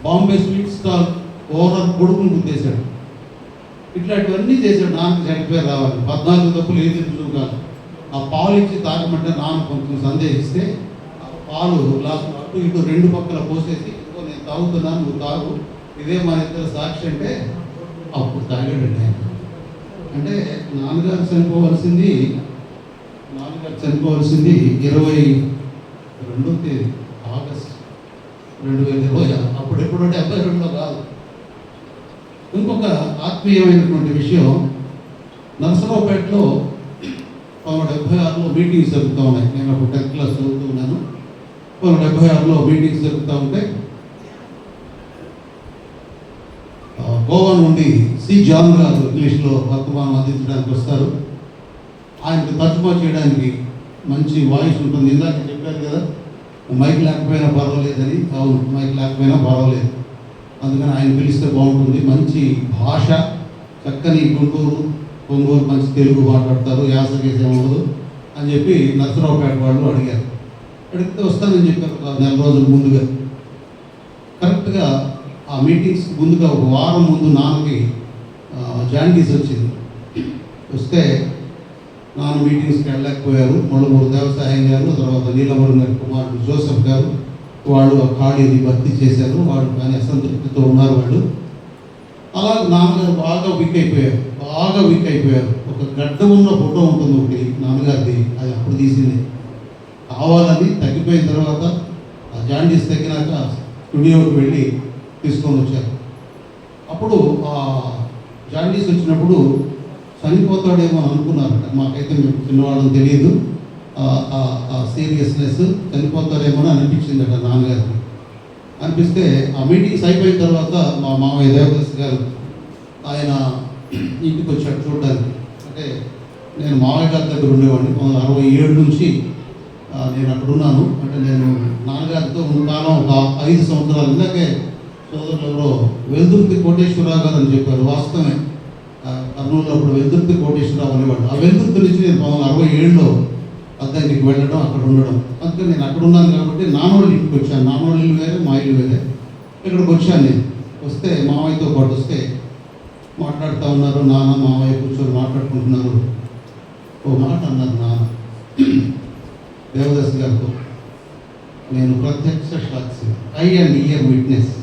Bombay sweet stall owner కొడుకుని గుర్తేశాడు. ఇట్లాంటివన్నీ చేశాడు. నాన్నకి చనిపోయి రావాలి, 14 తప్పులు ఏది రుజువు కాదు. ఆ పాలు ఇచ్చి తాగమంటే నాన్న కొంచెం సందేహిస్తే ఆ పాలు గ్లాసు అటు ఇటు 2 పక్కల పోసేసి, ఇదిగో నేను తాగుతున్నాను, నువ్వు తాగు, ఇదే మన ఇద్దరు సాక్షి అంటే అప్పుడు తాగాడండి ఆయన. అంటే నాన్నగారు చనిపోవలసింది 22వ తేదీ ఆగస్ట్ 2020, అప్పుడెప్పుడో 72లో కాదు. ఇంకొక ఆత్మీయమైనటువంటి విషయం, నరసరావుపేటలో 1976లో మీటింగ్స్ జరుగుతూ ఉన్నాయి. నేను అప్పుడు 10th క్లాస్ చదువుతూ ఉన్నాను. 1976లో మీటింగ్స్ జరుగుతూ ఉంటే గోవా నుండి సి జాన్ గారు ఇంగ్లీష్లో వర్తమానం అందించడానికి వస్తారు. ఆయనకు తర్జుమా చేయడానికి మంచి వాయిస్ ఉంటుంది. ఇందాక చెప్పారు కదా, మైక్ లేకపోయినా పర్వాలేదని. అవును, మైక్ లేకపోయినా పర్వాలేదు, అందుకని ఆయన పిలిస్తే బాగుంటుంది. మంచి భాష, చక్కని గుంటూరు ఒంగోలు మంచి తెలుగు మాట్లాడతారు, యాస గీసే ఉండదు అని చెప్పి నరసరావుపేట వాళ్ళు అడిగారు. అడిగితే వస్తానని చెప్పారు 1 నెల రోజుల ముందుగా. కరెక్ట్గా ఆ మీటింగ్స్ ముందుగా 1 వారం ముందు నాన్నకి జాండీస్ వచ్చింది. వస్తే నాన్న మీటింగ్స్కి వెళ్ళలేకపోయారు. మొళ్ళమూరు దేవసాయం గారు, తర్వాత నీలవరం గారి కుమారుడు జోసెఫ్ గారు వాళ్ళు ఆ ఖాళీని భర్తీ చేశారు. వాళ్ళు కానీ అసంతృప్తితో ఉన్నారు వాళ్ళు. అలా నాన్నగారు బాగా వీక్ అయిపోయారు. ఒక గడ్డ ఉన్న ఫోటో ఉంటుంది ఒకటి నాన్నగారిది, అది అప్పుడు తీసింది. కావాలని తగ్గిపోయిన తర్వాత ఆ జాండీస్ తగ్గినాక స్టూడియోకి వెళ్ళి తీసుకొని వచ్చారు. అప్పుడు ఆ జాండీస్ వచ్చినప్పుడు చనిపోతాడేమో అని అనుకున్నారట. మాకైతే మేము చిన్నవాళ్ళని తెలియదు. ఆ సీరియస్నెస్ చనిపోతాడేమో అని అనిపించిందట నాన్నగారికి. అనిపిస్తే ఆ మీటింగ్స్ అయిపోయిన తర్వాత మా మామయ్య దేవదాస్ గారు ఆయన ఇంటికి వచ్చాడు చూడడానికి. అంటే నేను మామయ్య గారి దగ్గర ఉండేవాడిని. 1967 నుంచి నేను అక్కడ ఉన్నాను. అంటే నేను నాన్నగారితో కాలం ఒక 5 సంవత్సరాలు. ఇందాకే సోదరులు ఎవరో వెల్దుర్తి కోటేశ్వరరావు గారు అని చెప్పారు. వాస్తవమే, కర్నూలులో అప్పుడు వెల్దుర్తి కోటేశ్వరరావు అనేవాడు. ఆ వెల్దుర్తి నుంచి నేను 1967లో అద్దెకి వెళ్ళడం, అక్కడ ఉండడం. అందుకని నేను అక్కడ ఉన్నాను కాబట్టి నాన్నోళ్ళ ఇంటికి వచ్చాను. నాన్నోళ్ళ ఇల్లు వేరే, మా ఇల్లు వేరే. ఇక్కడికి వచ్చాను నేను. వస్తే మామయ్యతో పాటు వస్తే మాట్లాడుతూ ఉన్నారు. నాన్న మామయ్య కూర్చొని మాట్లాడుకుంటున్నారు. ఓ మాట అన్నారు నాన్న దేవదాస్ గారితో, నేను ప్రత్యక్ష సాక్షి, ఐ అండ్ ఇయర్ విట్నెస్.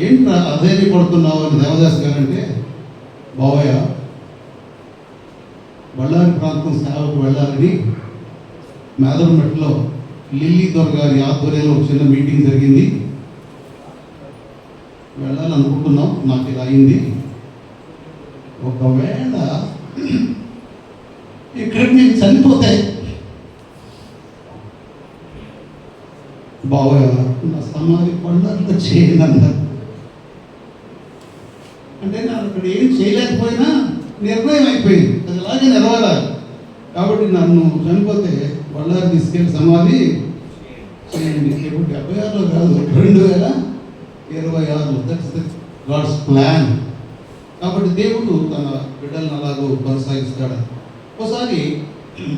ఏంట్రా అదేమి కొడుతున్నావు అని దేవదాస్ గారు అంటే, బావయ్య బళ్ళారి ప్రాంతం సేవకు వెళ్ళాలని మేదరమెట్లో లిల్లీ దొర గారి ఆధ్వర్యంలో ఒక చిన్న మీటింగ్ జరిగింది. వెళ్ళాలనుకుంటున్నాం, నాకు ఇలా అయింది. ఒకవేళ ఇక్కడికి నేను చనిపోతే బావయ్య నా సమాధి పళ్ళంతా చేయనన్నారు. అంటే నాకు అక్కడ ఏం చేయలేకపోయినా నిర్ణయం అయిపోయింది, అది అలాగే నెరవేరాలి. కాబట్టి నన్ను చనిపోతే బళ్ళారి తీసుకెళ్ళి సమాధి చేయండి. ఇప్పుడు 76లో కాదు, 2026. That's the God's plan. కాబట్టి దేవుడు తన బిడ్డలను అలాగూ కొనసాగిస్తాడు. ఒకసారి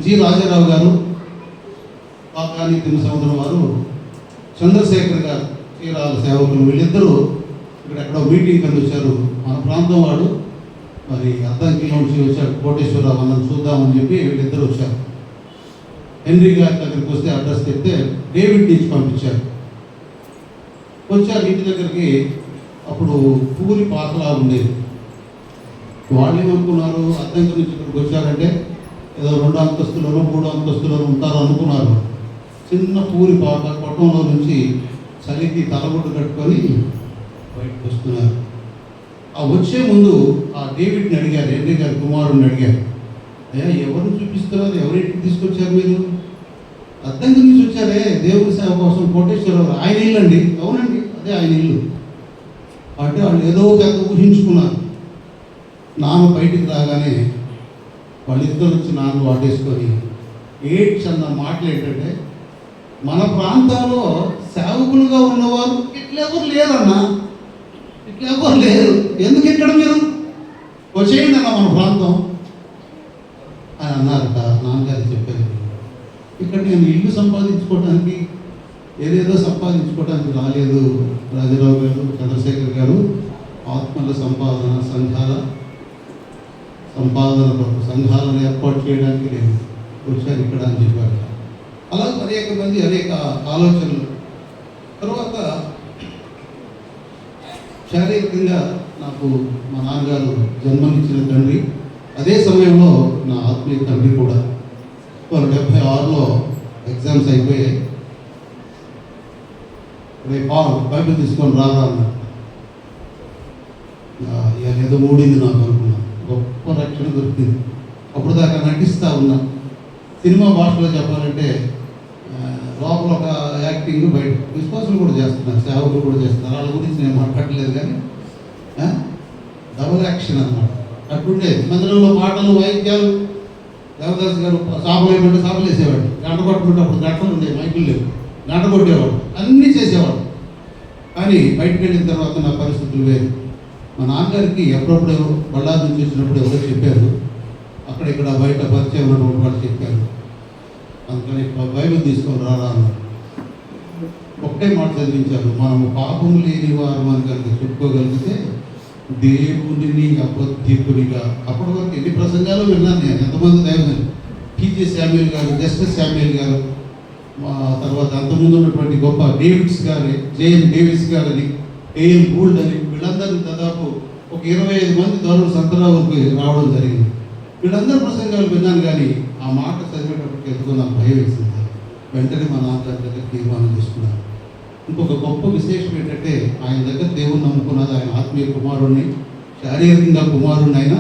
జి రాజారావు గారు, పాకాని తిమ్మసముద్రం వారు, చంద్రశేఖర్ గారు, చీరాల సేవకులు, వీళ్ళిద్దరూ ఇక్కడ ఎక్కడో మీటింగ్ కింద వచ్చారు. మన ప్రాంతం వాడు, మరి అద్దంకిలో నుంచి వచ్చాడు కోటేశ్వరరావు, మనం చూద్దామని చెప్పి వీళ్ళిద్దరూ వచ్చారు. హెన్రీ గారి దగ్గరికి వస్తే అడ్రస్ చెప్తే డేవిడ్ నుంచి పంపించారు. వచ్చారు ఇంటి దగ్గరికి. అప్పుడు పూరి పాకలా ఉండేది. వాళ్ళు ఏమనుకున్నారు, అద్దంకి నుంచి ఇక్కడికి వచ్చారంటే ఏదో 2 అంతస్తులలో 3 అంతస్తులలో ఉంటారు అనుకున్నారు. చిన్న పూరి పాక పట్టణంలో నుంచి చలికి తలగొడ్డు కట్టుకొని బయటకు వస్తున్నారు. ఆ వచ్చే ముందు ఆ డేవిడ్ని అడిగారు, హెన్రీ గారి కుమారుడిని అడిగారు, అయ్యా ఎవరిని చూపిస్తున్నారు, ఎవరింటికి తీసుకొచ్చారు మీరు? అద్దంకి నుంచి వచ్చారే దేవుడి సేవ కోసం కోటేశ్వరరావు, ఆయన ఇల్లు అండి. అవునండి, అదే ఆయన ఇల్లు అంటే వాళ్ళు ఏదో పెద్ద ఊహించుకున్నారు. నాన్న బయటికి రాగానే వాళ్ళిద్దరు వచ్చి నాన్న వాటేసుకొని ఏడ్చన్న మాటలు ఏంటంటే, మన ప్రాంతాల్లో సేవకులుగా ఉన్నవారు ఇట్లెవరు లేరన్నా, ఇట్లెవరు లేరు, ఎందుకు ఇక్కడ మీరు వచ్చేయండి అన్న మన ప్రాంతం అని అన్నారట. నాన్నగారు చెప్పారు, ఇక్కడ నేను ఇల్లు సంపాదించుకోవడానికి ఏదేదో సంపాదించుకోవడానికి రాలేదు రాజారావు గారు, చంద్రశేఖర్ గారు. ఆత్మల సంపాదన, సంఘాలను ఏర్పాటు చేయడానికి లేదు, వచ్చారు ఇక్కడ అని చెప్పారు. అలా అనేక మంది అనేక ఆలోచనలు. తర్వాత శారీరకంగా నాకు మా నాన్నగారు జన్మనిచ్చిన తండ్రి, అదే సమయంలో నా ఆత్మీయ తండ్రి కూడా. వాళ్ళు 76లో ఎగ్జామ్స్ అయిపోయాయి. రేపు బైబిల్ తీసుకొని రాదా అన్నారు. ఏదో మూడింది నాకు అనుకున్నాను. గొప్ప రక్షణ దొరికింది. అప్పుడు దాకా నటిస్తూ ఉన్నా. సినిమా భాషలో చెప్పాలంటే లోపల ఒక యాక్టింగ్, బయట విశ్వాసులు కూడా చేస్తున్నారు, సేవకులు కూడా చేస్తున్నారు. వాళ్ళ గురించి నేను మాట్లాడలేదు, కానీ డబుల్ యాక్షన్ అన్నమాట. అట్లుండేది. మందిరంలో పాటలు, వాయిద్యాలు. దేవదాస్ గారు చేపలు వేయమంటే చేపలు వేసేవాడు, గంట కొట్టుకుంటే అప్పుడు గంటలు ఉండేవి, మైకులు లేవు, గంట కొట్టేవాడు, అన్నీ చేసేవాడు. కానీ బయటకు వెళ్ళిన తర్వాత నా పరిస్థితులు వేరు. మా నాన్నగారికి ఎప్పుడప్పుడు బళ్ళారి నుంచి వచ్చినప్పుడు ఎవరో చెప్పారు, అక్కడ ఇక్కడ బయట పరిచయం ఉన్నటువంటి వాళ్ళు చెప్పారు, అందుకని బైబిల్ తీసుకొని రారా అన్నారు. ఒకటే మాట చదివించారు, మనము పాపం లేని వారు అని కనుక చెప్పుకోగలిగితే దేవుడిని అబద్ధికుడిగా. అప్పటి వరకు ఎన్ని ప్రసంగాలు విన్నాను నేను, ఎంతమంది దైవజనులు, టీజే శామ్యూల్ గారు, జస్టిస్ శామ్యూల్ గారు, తర్వాత అంతకుముందు ఉన్నటువంటి గొప్ప డేవిడ్స్ గారి, జేఎన్ డేవిడ్స్ గారని, ఏఎల్ గూల్డ్ అని, వీళ్ళందరూ దాదాపు ఒక 25 మంది దొరలు సంతరావుకి రావడం జరిగింది. వీళ్ళందరూ ప్రసంగాలు విన్నాను, కానీ ఆ మాట చదివేటప్పటికి ఎందుకో నాకు భయం వేసింది. వెంటనే మా నాన్నగారి దగ్గర తీర్మానం చేసుకున్నాను. ఇంకొక గొప్ప విశేషం ఏంటంటే, ఆయన దగ్గర దేవుణ్ణి నమ్ముకున్నది, ఆయన ఆత్మీయ కుమారుణ్ణి, శారీరకంగా కుమారుణ్ణి. అయినా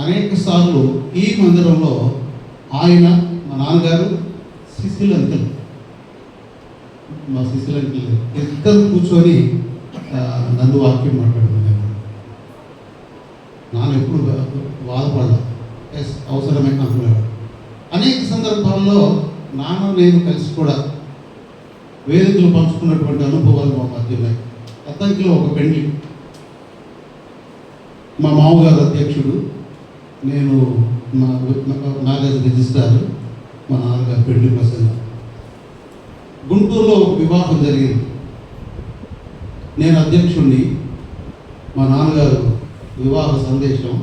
అనేక సార్లు ఈ మందిరంలో ఆయన, మా నాన్నగారు, శిశులంకలు, మా శిశులంకలు ఇద్దరు కూర్చొని నన్ను వాక్యం మాట్లాడుతున్నాను. నాన్న ఎప్పుడు బాధపడ్డా, అవసరమే అనుకునేవాడు. అనేక సందర్భాల్లో నాన్న నేను కలిసి కూడా వేదికలు పంచుకున్నటువంటి అనుభవాలు మా మధ్య ఉన్నాయి. అతనికిలో ఒక పెళ్లి, మా మామగారు అధ్యక్షుడు, నేను మ్యారేజ్ రిజిస్ట్రార్, మా నాన్నగారు పెళ్లి ప్రసంగం. గుంటూరులో ఒక వివాహం జరిగింది. నేను అధ్యక్షుడిని, మా నాన్నగారు వివాహ సందేశం,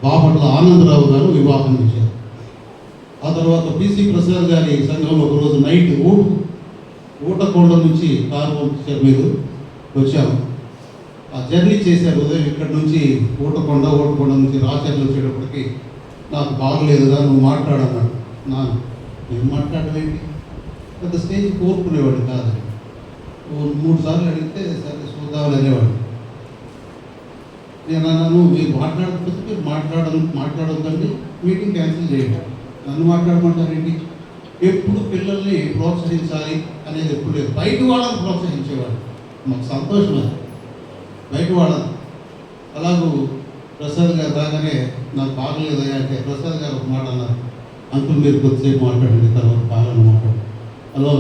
బాపట్ల ఆనందరావు గారు వివాహం చేశారు. ఆ తర్వాత పిసి ప్రసాద్ గారి సంఘంలో ఒకరోజు నైట్ ఊటకొండ నుంచి కారు పంపించారు, మీరు వచ్చాము. ఆ జర్నీ చేశారు ఉదయం ఇక్కడ నుంచి ఊటకొండ నుంచి రాచర్లు వచ్చేటప్పటికి నాకు బాగలేదుగా, నువ్వు మాట్లాడన్నాడు. నేను మాట్లాడలేంటి, పెద్ద స్టేజ్ కోరుకునేవాడు కాదు. 3 సార్లు అడిగితే సరే చూద్దామని అనేవాడు. నేను అన్నాను, మీరు మాట్లాడకపోతే మీరు మాట్లాడొద్దండి, మీటింగ్ క్యాన్సిల్ చేయండి, నన్ను మాట్లాడమంటారేంటి. ఎప్పుడు పిల్లల్ని ప్రోత్సహించాలి అనేది ఎప్పుడు లేదు. బయట వాళ్ళని ప్రోత్సహించేవాడు, మాకు సంతోషం అది, బయట వాళ్ళని. అలాగూ ప్రసాద్ గారు రాగానే నాకు బాగలేదయ్యా అంటే ప్రసాద్ గారు ఒక మాట అన్నారు, అంకుల్ మీరు కొద్దిసేపు మాట్లాడండి, తర్వాత పాలన మాట్లాడు. హలో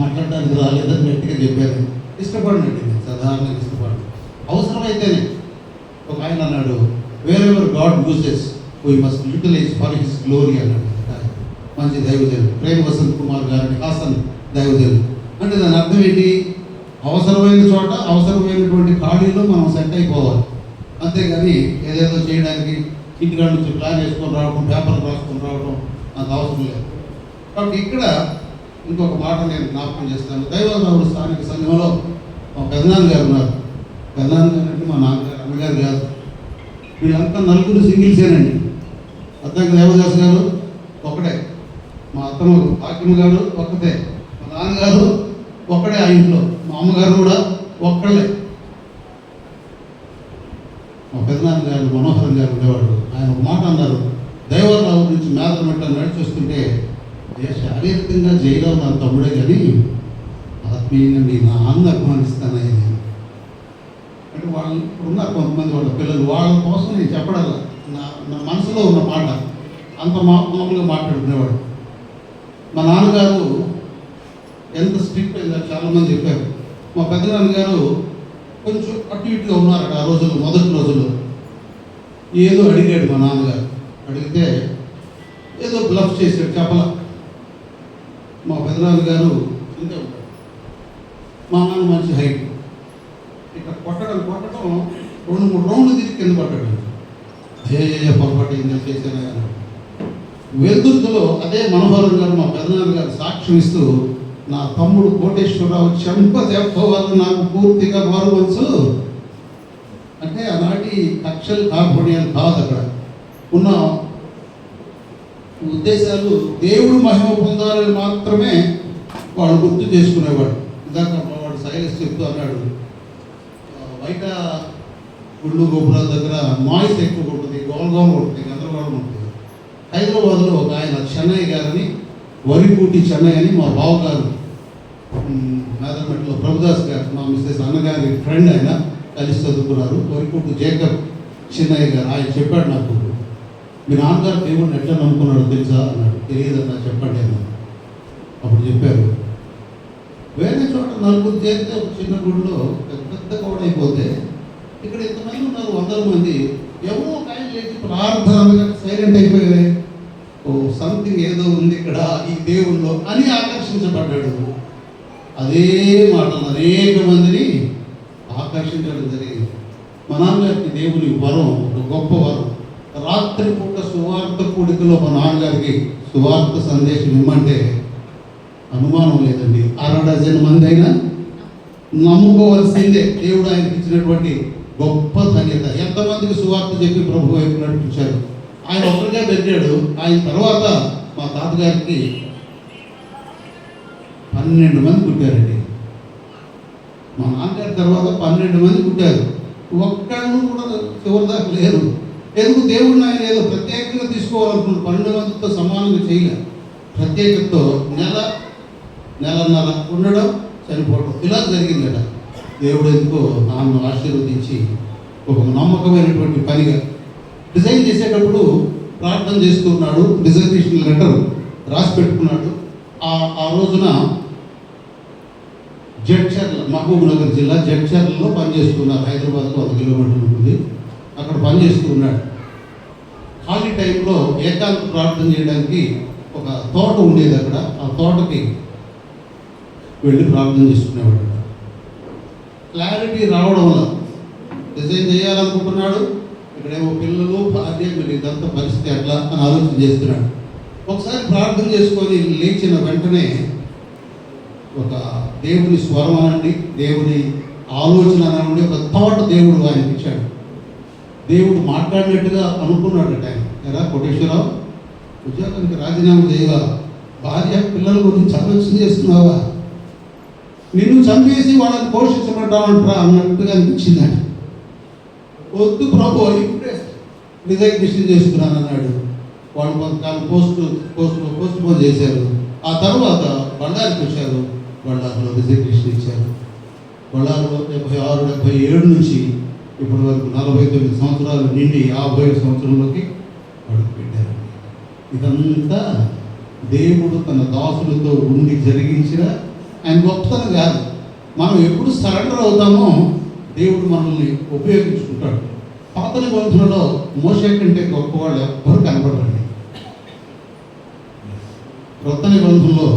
మాట్లాడడానికి రాలేదని గట్టిగా చెప్పాను. ఇష్టపడినండి, నేను సాధారణంగా ఇష్టపడను, అవసరమైతేనే. ఒక ఆయన అన్నాడు, wear ever God uses we must utilise for his glory అన్నాడు. మంచి దైవజనుడు ప్రేమ్ వసంత్ కుమార్ గారిని, హాసన్ దైవజనుడు. అంటే దాని అర్థం ఏంటి, అవసరమైన చోట అవసరమైనటువంటి ఖాళీలో మనం సెట్ అయిపోవాలి, అంతేగాని ఏదేదో చేయడానికి ఇంటికాడ నుంచి ప్లాన్ వేసుకొని రావడం, పేపర్ రాసుకొని రావడం నాకు అవసరం లేదు. కాబట్టి ఇక్కడ ఇంకొక మాట నేను జ్ఞాపకం చేస్తాను. దైవరావుడు స్థానిక సంఘంలో మా పెదనాన్న గారు ఉన్నారు. పెదనాన్న గారు అంటే మా నాన్నగారు, అన్నగారు కాదు. వీళ్ళంతా 4 సింగిల్సేనండి. అత్తయ్య దేవదాస్ గారు ఒకటే, మా అత్తమ్మ హాకిమ గారు ఒక్కతే, మా నాన్నగారు ఒక్కడే ఆ ఇంట్లో, మా అమ్మగారు కూడా ఒక్కళ్ళే. మా పెదనాన్న గారు మనోహరం గారు ఉండేవాడు. ఆయన ఒక మాట అన్నారు, దైవరావు నుంచి మేదరమెట్ట నడిచి వస్తుంటే, శారీరకంగా జైలో నా తమ్ముడే కానీ ఆత్మీయంగా నీ నాన్న అభిమానిస్తానయ్యా. అంటే వాళ్ళు ఉన్నారు కొంతమంది వాళ్ళ పిల్లలు, వాళ్ళ కోసం నేను చెప్పడాల, నా మనసులో ఉన్న మాట అంత మామూలుగా మాట్లాడుకునేవాడు. మా నాన్నగారు ఎంత స్ట్రిక్ట్ అయిందో చాలామంది చెప్పారు. మా పెద్దనాన్నగారు కొంచెం అటు ఇటుగా ఉన్నారట ఆ రోజుల్లో, మొదటి రోజుల్లో. ఏదో అడిగాడు మా నాన్నగారు, అడిగితే ఏదో బ్లఫ్ చేశాడు, చెప్పల. మా పెదనాన్న గారు ఇంతే ఉంటారు, మా నాన్న మంచి హైట్. ఇక్కడ కొట్టడం 2-3 రౌండ్లు తిరిగి కింద పడ్డాడు. పొరపాటు ఏంటో చేశాను. వెలుతురులో అదే మనోహరం గారు మా పెదనాన్న గారు సాక్ష్యం ఇస్తూ, నా తమ్ముడు కోటేశ్వరరావు చెంప చెప్పవాళ్ళు నాకు పూర్తిగా మారువచ్చు అంటే, ఆనాటి కక్షలు కార్పణ్యాలు కాదు, అక్కడ ఉన్న ఉద్దేశాలు దేవుడు మహిమ పొందాలని మాత్రమే వాడు గుర్తు చేసుకునేవాడు. ఇందాక వాడు సైలెన్స్ చెప్తూ అన్నాడు, బయట గుళ్ళు గోపురాల దగ్గర నాయిస్ ఎక్కువ ఉంటుంది, గోలగోల ఉంటుంది, గందరగోళం ఉంటుంది. హైదరాబాద్లో ఒక ఆయన చెన్నై గారని, వరిపూటి చెన్నై అని మా బావగారు మేదరమెట్లో ప్రభుదాస్ గారు, మా మిస్సెస్ అన్నగారి ఫ్రెండ్, ఆయన కలిసి చదువుకున్నారు. వరిపూటి జేకబ్ చిన్నయ్య గారు. ఆయన చెప్పాడు నాకు, మీ నాన్నగారు దేవుడిని ఎట్లా నమ్ముకున్నాడో తెలుసా అన్నాడు. తెలియదన్నా చెప్పండి అన్నాడు. అప్పుడు చెప్పారు, వేరే చోట నలుగురు చేరితే ఒక చిన్న గుడిలో పెద్ద కోడైపోతే ఇక్కడ ఎంతమంది ఉన్నారు, 100 మంది, ఎవరో ఒక ఆయన లేచి ప్రార్థన సైలెంట్ అయిపోయారు. ఓ సంథింగ్ ఏదో ఉంది ఇక్కడ ఈ దేవుల్లో అని ఆకర్షించబడ్డాడు. అదే మాటలు అనేక మందిని ఆకర్షించడం జరిగింది. మా నాన్నగారికి దేవుని వరం, ఒక గొప్ప వరం. రాత్రిపూట సువార్త కూడికలో మా నాన్నగారికి సువార్త సందేశం ఇమ్మంటే అనుమానం లేదండి, 6 డజన్ మంది అయినా నమ్ముకోవాల్సిందే. దేవుడు ఆయనకి ఇచ్చినటువంటి గొప్ప ధన్యత. ఎంతమందికి సువార్త చెప్పి ప్రభు వైపు నడిపించాడు. ఆయన ఒకరిగా పెట్టాడు. ఆయన తర్వాత మా తాతగారికి 12 మంది పుట్టారండి. మా నాన్నగారి తర్వాత 12 మంది పుట్టారు. ఒక్కళ్ళు కూడా చివరిదాకా లేరు. ఎందుకు? దేవుడిని ఆయన ఏదో ప్రత్యేకంగా తీసుకోవాలనుకుంటున్నాడు. 12 మందితో సమానంగా చేయలేదు. ప్రత్యేకతతో నెలన్నర ఉండడం, చనిపోవడం, ఇలా జరిగిందట. దేవుడు ఎందుకో నాన్ను ఆశీర్వదించి ఒక నమ్మకమైనటువంటి పనిగా డిజైన్ చేసేటప్పుడు ప్రార్థన చేస్తూ ఉన్నాడు. రిజర్వేషన్ లెటర్ రాసి పెట్టుకున్నాడు. ఆ రోజున జడ్చర్ల, మహబూబ్ నగర్ జిల్లా జడ్చర్లలో పనిచేస్తున్నారు. హైదరాబాద్లో 1 కిలోమీటర్లు ఉంటుంది. అక్కడ పనిచేస్తూ ఉన్నాడు. ఖాళీ టైంలో ఏకాంత ప్రార్థన చేయడానికి ఒక తోట ఉండేది. అక్కడ ఆ తోటకి వెళ్ళి ప్రార్థన చేసుకునేవాడు. క్లారిటీ రావడం వల్ల డిజైన్ చేయాలనుకుంటున్నాడు. ఇక్కడేమో పిల్లలు, భార్య, మీరు ఇదంతా పరిస్థితి ఎట్లా అని ఆలోచన చేస్తున్నాడు. ఒకసారి ప్రార్థన చేసుకొని లేచిన వెంటనే ఒక దేవుని స్వరం అనండి, దేవుని ఆలోచన అనండి, ఒక థాట్ దేవుడు ఆయనకి ఇచ్చాడు. దేవుడు మాట్లాడినట్టుగా అనుకున్నాడట ఆయన. ఎరా కోటేశ్వరరావు, ఉద్యోగానికి రాజీనామా చేయవా? భార్య పిల్లల గురించి ఆలోచన చేస్తున్నావా? నిన్ను చంపేసి వాళ్ళని పోషించబడ్డామంటారా అన్నట్టుగా అనిపించిందండి. వద్దు ప్రభు, ఇప్పుడే రిజైగ్నేషన్ చేస్తున్నాను అన్నాడు. వాళ్ళు కొంతకాలం పోస్ట్ పోన్ చేశారు. ఆ తర్వాత బళ్ళారికి వచ్చారు. బళ్ళారిలో రిజైగ్నేషన్ ఇచ్చారు. బళ్ళారిలో 76-77 నుంచి ఇప్పటి వరకు 49 సంవత్సరాలు నిండి 50 సంవత్సరంలోకి అడుగు పెట్టారు. ఇదంతా దేవుడు తన దాసులతో ఉండి జరిగించిన ఆయన గొప్పతనం కాదు. మనం ఎప్పుడు సరెండర్ అవుతామో దేవుడు మనల్ని ఉపయోగించుకుంటాడు. పాత నిబంధనలో మోషే కంటే గొప్పవాళ్ళు ఎవ్వరు కనపడరండి. క్రొత్త నిబంధనలో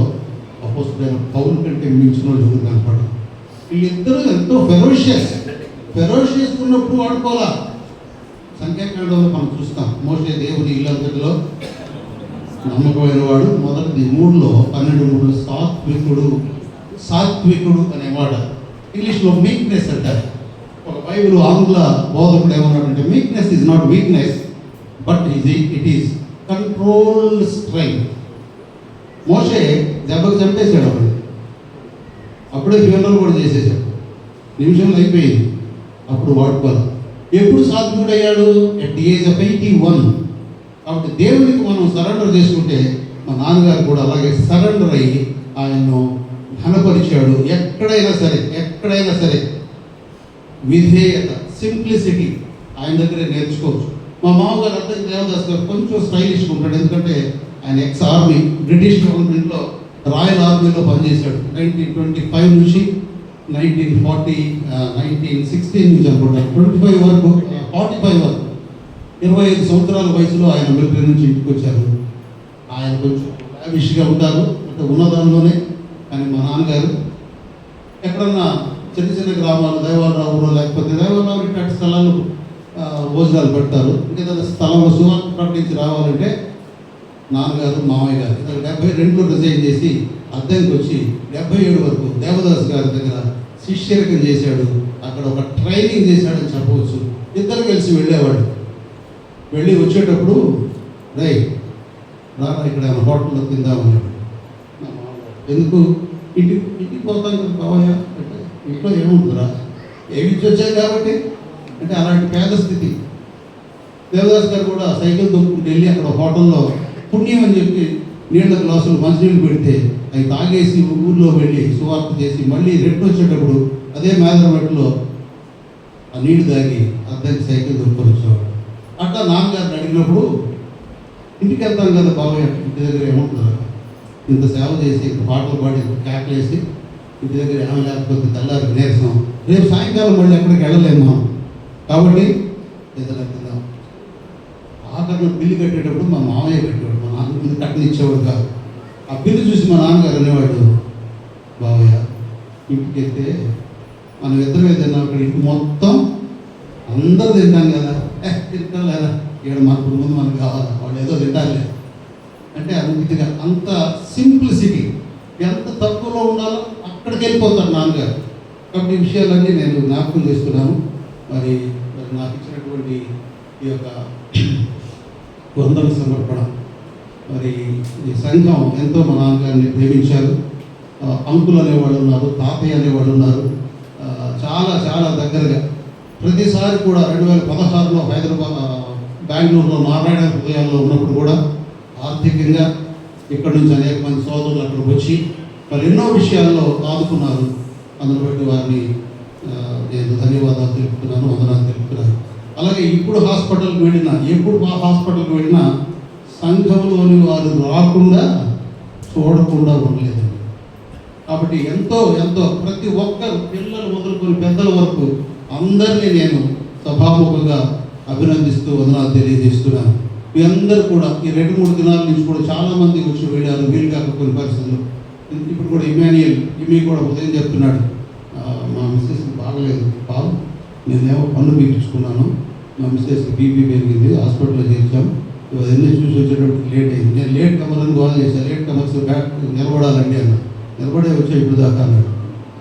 అపోస్తలుడైన పౌలు కంటే మించిన వాళ్ళు ఎవరు కనపడరు. వీళ్ళిద్దరూ ఎంతో ఫెరోషియస్ ఉన్నప్పుడు వాడుకోవాలా. సంఖ్యాకాండంలో మనం చూస్తాం. మోషే దేవుని ఇల్లంతటిలో నమ్మకమైన వాడు. మొదటిది 3లో 12 సాత్వికుడు అనేవాడ. ఇంగ్లీష్లో మీక్నెస్ అంటారు. ఒక బైబిల్ ఆంగ్ల బోధకుడు ఏమన్నాడంటే, meekness is not weakness but it is controlled strength. మోషే దెబ్బకు చంపేశాడు. అప్పుడే ఫ్యూనరల్ కూడా చేసేసాడు. నిమిషంలో అయిపోయింది. అప్పుడు వాడుకోవాలి. ఎప్పుడు సాత్వికుడు అయ్యాడు? At the age of 81. కాబట్టి దేవునికి మనం సరెండర్ చేసుకుంటే, మా నాన్నగారు కూడా అలాగే సరెండర్ అయ్యి ఆయన్ను ఘనపరిచాడు. ఎక్కడైనా సరే విధేయత, సింప్లిసిటీ ఆయన దగ్గరే నేర్చుకోవచ్చు. మా మామగారు అద్దెకి దేవదాస్ గారు కొంచెం స్టైలిష్గా ఉంటాడు. ఎందుకంటే ఆయన ఎక్స్ ఆర్మీ, బ్రిటిష్ గవర్నమెంట్లో రాయల్ ఆర్మీలో పనిచేశాడు. 1925 నుంచి 1916 నుంచి అనుకుంటాను 25 వరకు, 45 వరకు 25 సంవత్సరాల వయసులో ఆయన మిలిటరీ నుంచి ఇంటికి వచ్చారు. ఆయన కొంచెం లావిష్గా ఉంటారు. అంటే ఉన్నదానిలోనే. కానీ మా నాన్నగారు ఎక్కడన్నా చిన్న చిన్న గ్రామాలు దైవాలరావులో లేకపోతే దైవాలరావు ఇట్లాంటి స్థలాలు భోజనాలు పెడతారు. ఇంకేదైనా స్థలంలో సువార్త ప్రకటించి రావాలంటే నాన్నగారు మామయ్య గారు ఇతను 72లో రిజైన్ చేసి అద్దెకి వచ్చి 77 వరకు దేవదాస్ గారి దగ్గర శిష్యరికం చేశాడు. అక్కడ ఒక ట్రైనింగ్ చేశాడని చెప్పవచ్చు. ఇద్దరు కలిసి వెళ్ళేవాడు. వెళ్ళి వచ్చేటప్పుడు రై రారా ఇక్కడ హోటల్లో తిందామని. ఎందుకు? ఇంటికి పోతాం కదా బావయ్య అంటే ఇంట్లో ఏముంటుందిరా, ఏమిచ్చి వచ్చాయి కాబట్టి అంటే అలాంటి పేద స్థితి. దేవదాస్ గారు కూడా సైకిల్ దొక్కుంటూ వెళ్ళి అక్కడ హోటల్లో పుణ్యం అని చెప్పి నీళ్ళ గ్లాసులు మంచినీళ్ళు పెడితే అవి తాగేసి ఊళ్ళో వెళ్ళి సువార్త చేసి మళ్ళీ రిటర్న్ వచ్చేటప్పుడు అదే మేదరమెట్లో ఆ నీళ్లు తాగి అద్దెకి సైకిల్ దొరుకుని వచ్చేవాడు. అట్లా నాన్నగారిని అడిగినప్పుడు ఇంటికి వెళ్తాం కదా బాబాయ్, ఇంటి దగ్గర ఏముంటుందా, ఇంత సేవ చేసి ఇంత పాటలు పాడి కేకలేసి ఇంటి దగ్గర ఏమీ లేకపోతే తెల్లారి నీరసం, రేపు సాయంకాలం మళ్ళీ ఎక్కడికి వెళ్ళలేము మనం, కాబట్టి ఏదైనా తిందాం. ఆఖరిలో బిల్లు కట్టేటప్పుడు మా మామయ్య కట్టేవాడు, మా నాన్న ముందు కట్టనిచ్చేవాడు కాదు. ఆ బిల్లు చూసి మా నాన్నగారు అనేవాడు, బావయ్య ఇంటికి వెళ్తే మనం ఇద్దరు తిన్నాం, అక్కడ ఇంటి మొత్తం అందరూ తింటాం కదా, తింటాం లేదా, ఇక్కడ మన ముందు మనకు కావాలి, వాళ్ళు ఏదో తింటారులే అంటే అంతగా అంత సింప్లిసిటీ, ఎంత తక్కువలో ఉండాలో అక్కడికి వెళ్ళిపోతారు నాన్నగారు. కాబట్టి ఈ విషయాలన్నీ నేను జ్ఞాపకం చేస్తున్నాను. మరి నాకు ఇచ్చినటువంటి ఈ యొక్క వందన సమర్పణ, మరి ఈ సంఘం ఎంతో మా నాన్నగారిని ప్రేమించారు. అంకులు అనేవాళ్ళు ఉన్నారు, తాతయ్య అనేవాళ్ళు ఉన్నారు, చాలా చాలా దగ్గరగా. ప్రతిసారి కూడా 2016లో బెంగళూరులో నారాయణ హృదయాల్లో ఉన్నప్పుడు కూడా ఆర్థికంగా ఇక్కడ నుంచి అనేక మంది సోదరులు అక్కడికి వచ్చి మరి ఎన్నో విషయాల్లో ఆదుకున్నారు. అందులో బట్టి వారిని నేను ధన్యవాదాలు తెలుపుతున్నాను, వందనాలు తెలుపుతున్నాను. అలాగే ఇప్పుడు హాస్పిటల్కి వెళ్ళినా, ఎప్పుడు మా హాస్పిటల్కి వెళ్ళినా సంఘంలోని వారు రాకుండా చూడకుండా ఉండలేదండి. కాబట్టి ఎంతో ఎంతో ప్రతి ఒక్కరు, పిల్లలు మొదలుకొని పెద్దల వరకు అందరినీ నేను సభాముఖంగా అభినందిస్తూ వందనాలు తెలియజేస్తున్నాను. మీ అందరూ కూడా ఈ 2-3 దినాల నుంచి కూడా చాలామంది వచ్చి వెళ్ళారు, వీలు కాక కొన్ని పరిస్థితులు. ఇప్పుడు కూడా ఇమీ కూడా ఉదయం చెప్తున్నాడు, మా మిస్సెస్ బాగలేదు పాలు, నేనేమో పన్ను పీల్చుకున్నాను, మా మిస్సెస్కి బీపీ పెరిగింది, హాస్పిటల్లో చేర్చాం, ఇవన్నీ చూసి వచ్చేటప్పుడు లేట్ అయింది. నేను లేట్ కమర్ని గోల్ చేశాను, లేట్ కమర్స్ బ్యాక్ నిలబడాలండి అన్న, నిలబడే వచ్చా ఇప్పుడు దాకా అన్నాడు.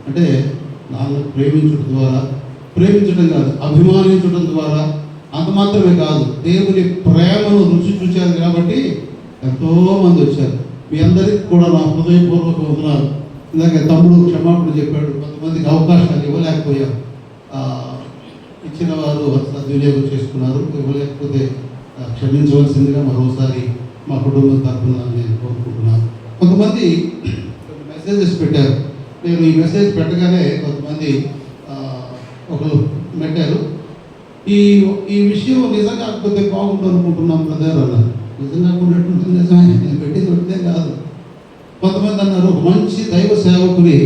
అంటే నాన్న ప్రేమించడం కాదు, అభిమానించడం ద్వారా, అంత మాత్రమే కాదు, దేవుని ప్రేమను రుచి చూశారు కాబట్టి ఎంతోమంది వచ్చారు. మీ అందరికీ కూడా నా హృదయపూర్వక వందనాలు. ఇందాక తమ్ముడు క్షమాపణ చెప్పాడు, కొంతమందికి అవకాశాలు ఇవ్వలేకపోయాం, ఇచ్చిన వారు సద్వినియోగం చేసుకున్నారు, ఇవ్వలేకపోతే క్షమించవలసిందిగా మరోసారి మా కుటుంబం తరఫున నేను కోరుకుంటున్నాను. కొంతమంది మెసేజెస్ పెట్టారు, నేను ఈ మెసేజ్ పెట్టగానే కొంతమంది ఒకరు పెట్టారు, ఈ విషయం నిజంగా కాకపోతే బాగుంటుంది అనుకుంటున్నాం బ్రదర్ అన్నారు. నిజంగా ఉన్నట్టుంటుంది, నిజమే, నేను పెట్టేది పెడితే కాదు. కొంతమంది అన్నారు, మంచి దైవ సేవకుని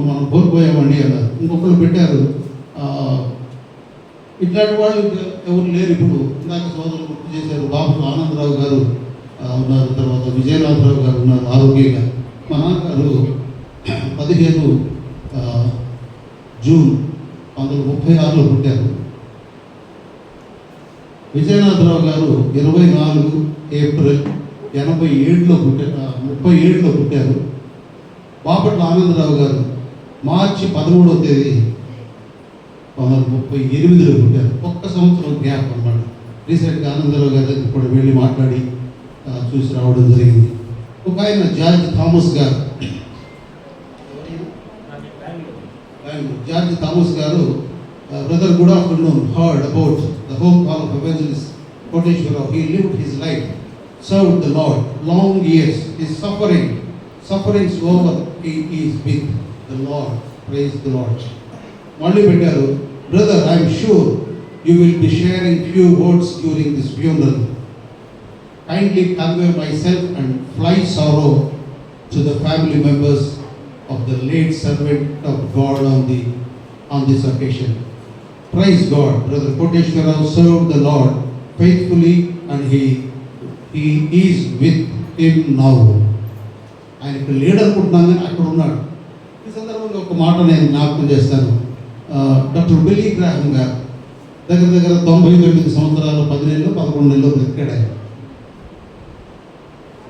మనం కోల్పోయామండి అన్నారు. ఇంకొకరు పెట్టారు, ఇట్లాంటి వాళ్ళు ఎవరు లేరు ఇప్పుడు. ఇందాక సోదరులు గుర్తు చేశారు, బాబు ఆనందరావు గారు ఉన్నారు, తర్వాత విజయనాథరావు గారు ఉన్నారు ఆరోగ్యంగా. మా నాన్నగారు 15 జూన్ 1936లో పుట్టారు. విజయనాథరావు గారు 24 ఏప్రిల్ 87లో 37లో పుట్టారు. బాపట్ల ఆనందరావు గారు మార్చి 13వ తేదీ 1938లో పుట్టారు. ఒక్క సంవత్సరం గ్యాప్ అన్నమాట. రీసెంట్గా ఆనందరావు గారి దగ్గర కూడా వెళ్ళి మాట్లాడి చూసి రావడం జరిగింది. ఒక ఆయన జార్జ్ థామస్ గారు, brother, good afternoon, heard about the home call of evangelist Koteshwara. He lived his life, served the Lord long years. His sufferings over, he is with the Lord. Praise the Lord. Mali Bettaru, brother, I am sure you will be sharing few words during this funeral. Kindly convey myself and fly sorrow to the family members of the late servant of God on this occasion. Praise God. Brother Koteshwara served the Lord faithfully and he is with him now. ఆయన ఇక్కడ లేడు అనుకుంటున్నాను, కానీ అక్కడ ఉన్నాడు. ఈ సందర్భంగా ఒక మాట నేను జ్ఞాపకం చేస్తాను. డాక్టర్ బిల్లీ గ్రాహం గారు దగ్గర దగ్గర 99 సంవత్సరాలు 10 నెలలు 11 నెలలు బ్రతికాడు. ఆయన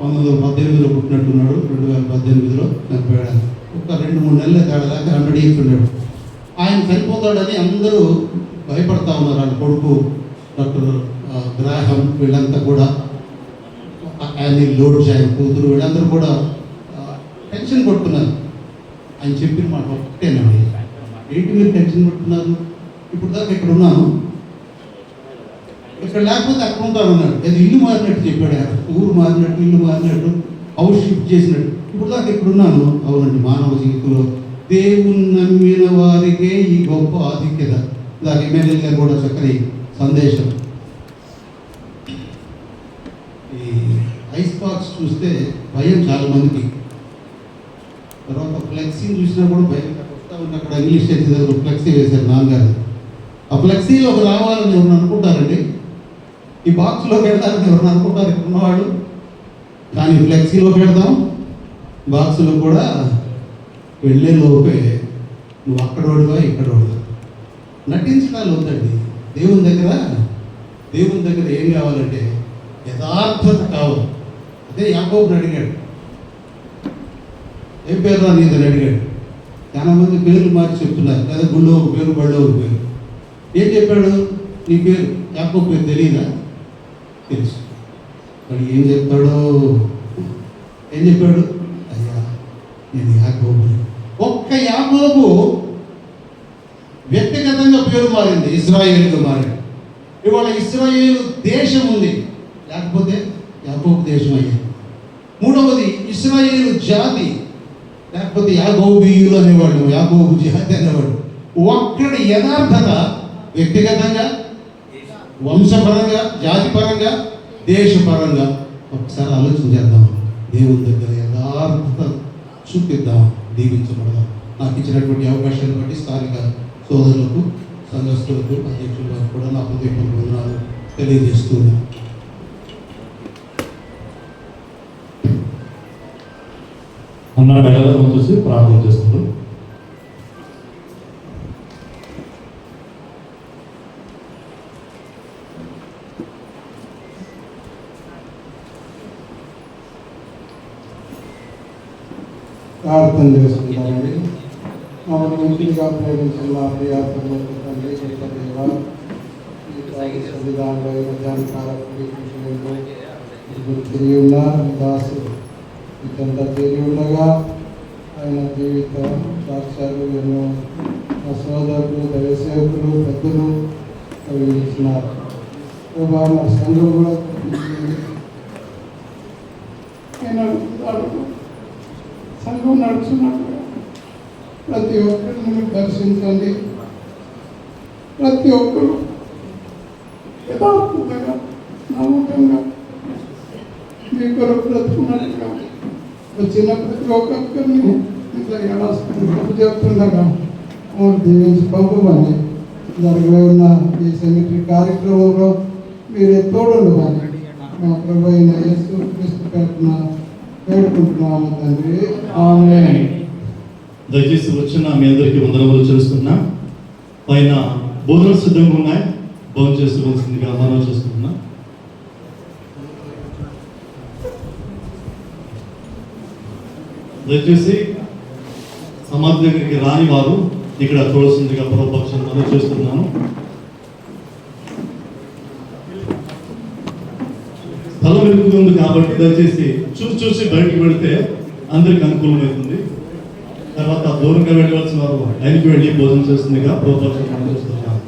1918లో పుట్టినట్టున్నాడు, 2018లో చనిపోయాడు. ఒక 2-3 నెలల తేడా దాకా 100 years ఉన్నాడు. ఆయన చనిపోతాడని అందరూ భయపడతా ఉన్నారు. ఆయన కొడుకు డాక్టర్ గ్రాహం, వీళ్ళంతా కూడా, ఆయన లోడ్స్, ఆయన కూతురు, వీళ్ళందరూ కూడా టెన్షన్ పడుతున్నారు. ఆయన చెప్పిన మాట ఒక్కటేనండి, ఏంటి మీరు టెన్షన్ పడుతున్నారు, ఇప్పుడు దాకా ఇక్కడ ఉన్నాను, ఇక్కడ లేకపోతే అక్కడ ఉంటాను అన్నాడు. అది ఇల్లు మారినట్టు చెప్పాడు. ఆయన ఊరు మారినట్టు, ఇల్లు మారినట్టు, హౌస్ షిఫ్ట్ చేసినట్టు. ఇప్పుడు దాకా ఇక్కడ ఉన్నాను. అవునండి, మానవ జీవితంలో దేవుని నమ్మిన వారికే ఈ గొప్ప ఆధిక్యత. దాని ఎమ్మెల్యే గారు కూడా చక్కని సందేశం. ఈ ఐస్ బాక్స్ చూస్తే భయం చాలా మందికి. తర్వాత ఫ్లెక్సీ చూసినా కూడా భయం. వస్తా ఉన్న అక్కడ ఇంగ్లీష్ చర్చి దగ్గర ఫ్లెక్సీ వేశారు నాన్నగారు. ఆ ఫ్లెక్సీలోకి రావాలని ఎవరిని అనుకుంటారండి? ఈ బాక్స్లోకి వెళ్తారని ఎవరిని అనుకుంటారు ఇక్కడ ఉన్నవాళ్ళు? కానీ ఫ్లెక్సీలో పెడతాం, బాక్సులో కూడా వెళ్ళే లోపే నువ్వు అక్కడోడుగా ఇక్కడోడుగా నటించడాలు వద్దండి. దేవుని దగ్గర ఏం కావాలంటే యథార్థత కావాలి. అదే యాకోబుని అడిగాడు, ఏం పేరు రా నీదని అడిగాడు. చాలా మంది పేర్లు మార్చి చెప్తున్నారు కదా, గుళ్ళో ఒక పేరు, బళ్ళో ఒక పేరు. ఏం చెప్పాడు? నీ పేరు యాకోబు పేరు తెలియదా? తెలుసు. మరి ఏం చెప్పాడు? అయ్యా నేను యాకోబుని. ఒక్క యాకోబు వ్యక్తిగతంగా పేరు మారింది, ఇశ్రాయేలుగా మారింది. ఇవాళ ఇశ్రాయేలు దేశం ఉంది, లేకపోతే యాకోబు దేశం అయ్యింది. మూడవది ఇశ్రాయేలు జాతి, లేకపోతే యాకోబీయులు అనేవాడు, యాకోబు జాతి అనేవాడు. ఒక్కడి యథార్థత వ్యక్తిగతంగా, వంశపరంగా, జాతిపరంగా, దేశపరంగా ఒకసారి ఆలోచన చేద్దాం. దేవుని దగ్గర యథార్థత చూపిద్దాం, దీవించబడదాం. నాకు ఇచ్చినటువంటి అవకాశాన్ని బట్టి స్థానిక సోదరులకు, సంఘస్థులకు, అధ్యక్షులకు కూడా నా హృదయపూర్వక వందనాలు తెలియజేస్తున్నాను. అన్న బయలుదేరం చూసి ప్రార్థన చేస్తున్నారు. ప్రార్థన చేసుకుంటామండి. మమ్మల్ని మంచిగా ప్రేమించిన ప్రియాత్మలో తండ్రి దేవా, ఈ దానిలో మధ్యాహ్న తిరిగి ఉన్న దాసు ఇదంతా తిరిగి ఉండగా ఆయన జీవిత సాక్ష్యాలు ఎన్నో మా సోదరులు, దైవసేవకులు, పెద్దలు అవి ఇచ్చినారు. మా సంఘం కూడా సంఘం నడుచున్నట్టుగా ప్రతి ఒక్కరిని దర్శించండి. ప్రతి ఒక్కరు యథార్థంగా, నమ్మకంగా మీ కొరకు బ్రతుకున్నట్టుగా వచ్చిన ప్రతి ఒక్కరిని ఇట్లా ఎలా చెప్తుండగా దీవించి పంపమని జరగలే ఉన్న ఈ సెమిటరీ కార్యక్రమంలో మీరే తోడుండమని మా ప్రభు అయిన యేసు క్రీస్తు పేరున వేడుకుంటున్నాము తండ్రి, ఆమేన్. దయచేసి వచ్చిన మీ అందరికీ వందనములు చేస్తున్నా. పైన భోజనం సిద్ధంగా ఉన్నాయి, భోజనం చేసుకోవాల్సిందిగా మనం చేసుకుంటున్నా. దయచేసి సమాధి దగ్గరికి రాని వారు ఇక్కడ చూడాల్సిందిగా ప్రభుపక్షం మనం చేస్తున్నాను. స్థలం వెతుకుతుంది కాబట్టి దయచేసి చూసి బయటకు వెళితే అందరికి అనుకూలమవుతుంది. తర్వాత దూరంగా వెళ్ళవలసిన వారు లైన్కి వెళ్ళి భోజనం చేస్తుందిగా ప్రభుపక్షం మనం చేస్తున్నాం.